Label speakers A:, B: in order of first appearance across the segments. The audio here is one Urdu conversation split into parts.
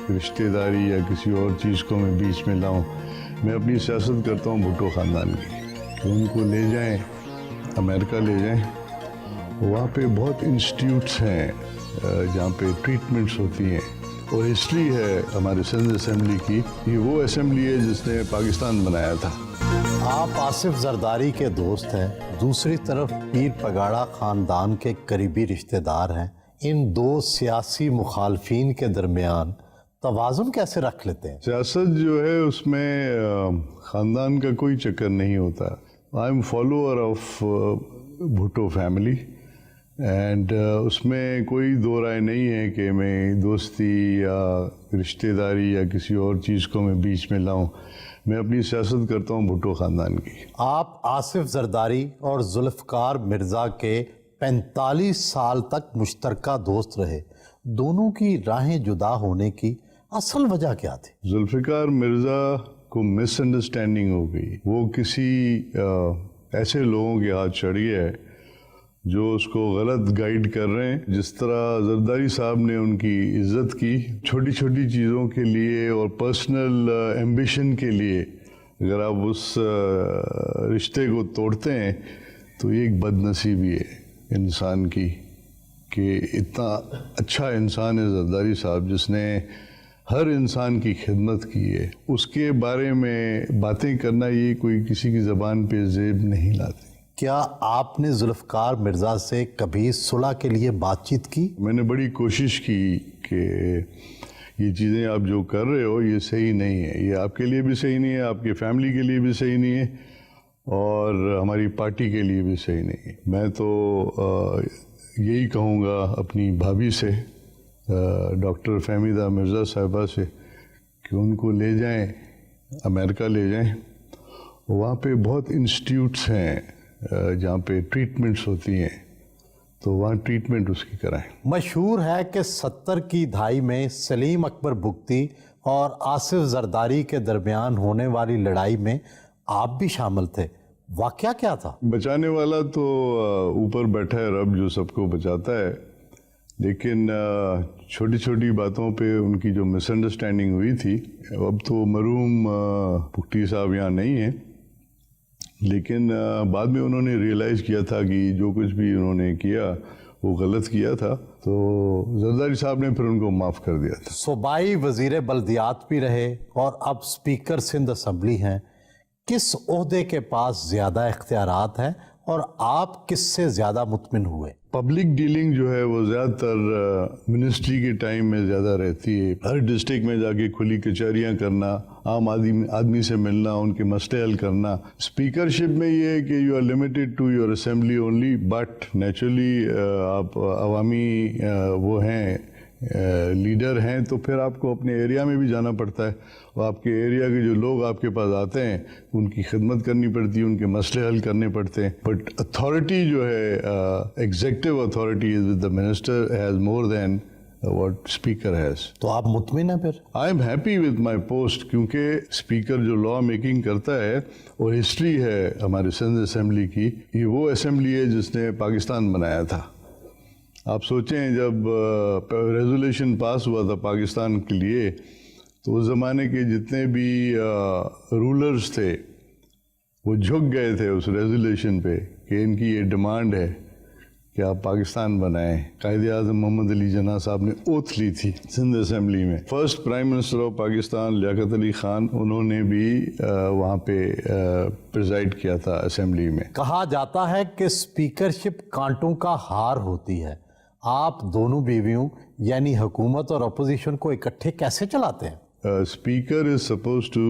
A: رشتہ داری یا کسی اور چیز کو میں بیچ میں لاؤں. میں اپنی سیاست کرتا ہوں بھٹو خاندان کی کہ ان کو لے جائیں امریکہ لے جائیں. وہاں پہ بہت انسٹیٹیوٹس ہیں جہاں پہ ٹریٹمنٹس ہوتی ہیں اور ہسٹری ہے ہمارے سندھ اسمبلی کی. یہ وہ اسمبلی ہے جس نے پاکستان بنایا تھا.
B: آپ آصف زرداری کے دوست ہیں, دوسری طرف پیر پگاڑا خاندان کے قریبی رشتہ دار ہیں. ان دو سیاسی مخالفین کے درمیان توازن کیسے رکھ لیتے ہیں؟
A: سیاست جو ہے اس میں خاندان کا کوئی چکر نہیں ہوتا. I am follower of Bhutto family and اس میں کوئی دو رائے نہیں ہے کہ میں دوستی یا رشتہ داری یا کسی اور چیز کو میں بیچ میں لاؤں. میں اپنی سیاست کرتا ہوں بھٹو خاندان کی.
B: آپ آصف زرداری اور ذوالفقار مرزا کے 45 سال تک مشترکہ دوست رہے. دونوں کی راہیں جدا ہونے کی اصل وجہ کیا تھی؟
A: ذوالفقار مرزا کو مس انڈرسٹینڈنگ ہو گئی. وہ کسی ایسے لوگوں کے ہاتھ چڑھ گیا ہے جو اس کو غلط گائیڈ کر رہے ہیں. جس طرح زرداری صاحب نے ان کی عزت کی چھوٹی چھوٹی چیزوں کے لیے اور پرسنل ایمبیشن کے لیے, اگر آپ اس رشتے کو توڑتے ہیں تو یہ ایک بد نصیبی ہے انسان کی کہ اتنا اچھا انسان ہے زرداری صاحب جس نے ہر انسان کی خدمت کی ہے. اس کے بارے میں باتیں کرنا یہ کوئی کسی کی زبان پہ زیب نہیں لاتے.
B: کیا آپ نے ذوالفقار مرزا سے کبھی صلح کے لیے بات چیت کی؟
A: میں نے بڑی کوشش کی کہ یہ چیزیں آپ جو کر رہے ہو یہ صحیح نہیں ہے, یہ آپ کے لیے بھی صحیح نہیں ہے, آپ کی فیملی کے لیے بھی صحیح نہیں ہے اور ہماری پارٹی کے لیے بھی صحیح نہیں ہے. میں تو یہی کہوں گا اپنی بھابھی سے, ڈاکٹر فہمیدہ مرزا صاحبہ سے, کہ ان کو لے جائیں امریکہ لے جائیں. وہاں پہ بہت انسٹیٹیوٹس ہیں جہاں پہ ٹریٹمنٹس ہوتی ہیں تو وہاں ٹریٹمنٹ اس کی کرائیں.
B: مشہور ہے کہ 70 کی دہائی میں سلیم اکبر بگٹی اور آصف زرداری کے درمیان ہونے والی لڑائی میں آپ بھی شامل تھے. واقعہ کیا تھا؟
A: بچانے والا تو اوپر بیٹھا ہے رب جو سب کو بچاتا ہے, لیکن چھوٹی چھوٹی باتوں پہ ان کی جو مس انڈرسٹینڈنگ ہوئی تھی. اب تو مرحوم بگٹی صاحب یہاں نہیں ہیں, لیکن بعد میں انہوں نے ریئلائز کیا تھا کہ جو کچھ بھی انہوں نے کیا وہ غلط کیا تھا, تو زرداری صاحب نے پھر ان کو معاف کر دیا تھا.
B: صوبائی وزیر بلدیات بھی رہے اور اب اسپیکر سندھ اسمبلی ہیں. کس عہدے کے پاس زیادہ اختیارات ہیں اور آپ کس سے زیادہ مطمئن ہوئے؟
A: پبلک ڈیلنگ جو ہے وہ زیادہ تر منسٹری کے ٹائم میں زیادہ رہتی ہے. ہر ڈسٹرکٹ میں جا کے کھلی کچہریاں کرنا, عام آدمی سے ملنا, ان کے مسئلے حل کرنا. اسپیکرشپ میں یہ ہے کہ you are limited to your assembly only, but naturally آپ عوامی وہ ہیں لیڈر ہیں تو پھر آپ کو اپنے ایریا میں بھی جانا پڑتا ہے اور آپ کے ایریا کے جو لوگ آپ کے پاس آتے ہیں ان کی خدمت کرنی پڑتی ہے, ان کے مسئلے حل کرنے پڑتے ہیں. بٹ اتھارٹی جو ہے executive authority is with the minister has more than what speaker has.
B: تو آپ مطمئن ہیں پھر؟
A: I am happy with my post, کیونکہ اسپیکر جو لا میکنگ کرتا ہے اور ہسٹری ہے ہمارے سندھ اسمبلی کی, یہ وہ اسمبلی ہے جس نے پاکستان بنایا تھا. آپ سوچیں جب ریزولیشن پاس ہوا تھا پاکستان کے لیے تو اس زمانے کے جتنے بھی رولرز تھے وہ جھک گئے تھے اس ریزولیشن پہ کہ ان کی یہ ڈیمانڈ ہے کہ آپ پاکستان بنائیں. قائد اعظم محمد علی جناح صاحب نے اوتھ لی تھی سندھ اسمبلی میں. First prime minister of Pakistan Liaquat Ali Khan, انہوں نے بھی وہاں پہ پریزائڈ کیا تھا اسمبلی میں.
B: کہا جاتا ہے کہ اسپیکرشپ کانٹوں کا ہار ہوتی ہے. آپ دونوں بیویوں یعنی حکومت اور اپوزیشن کو اکٹھے کیسے چلاتے ہیں؟
A: Speaker is supposed to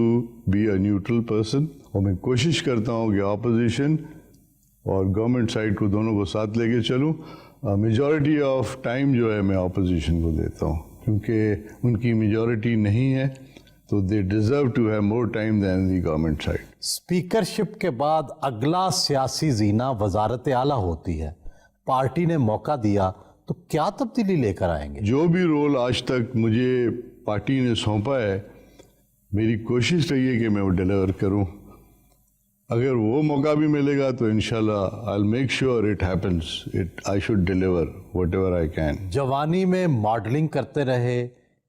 A: be a neutral person, اور میں کوشش کرتا ہوں کہ اپوزیشن اور گورنمنٹ سائڈ کو دونوں کو ساتھ لے کے چلوں. میجورٹی آف ٹائم جو ہے میں اپوزیشن کو دیتا ہوں کیونکہ ان کی میجورٹی نہیں ہے تو they deserve to have more time than the government side.
B: Speakership کے بعد اگلا سیاسی زینہ وزارت اعلیٰ ہوتی ہے. پارٹی نے موقع دیا تو کیا تبدیلی لے کر آئیں گے؟ جو
A: بھی رول آج تک مجھے پارٹی نے سونپا ہے میری کوشش رہی ہے کہ میں وہ ڈیلیور کروں. اگر وہ موقع بھی ملے گا تو انشاءاللہ I'll make sure it happens. I should deliver whatever I can.
B: جوانی میں ماڈلنگ کرتے رہے,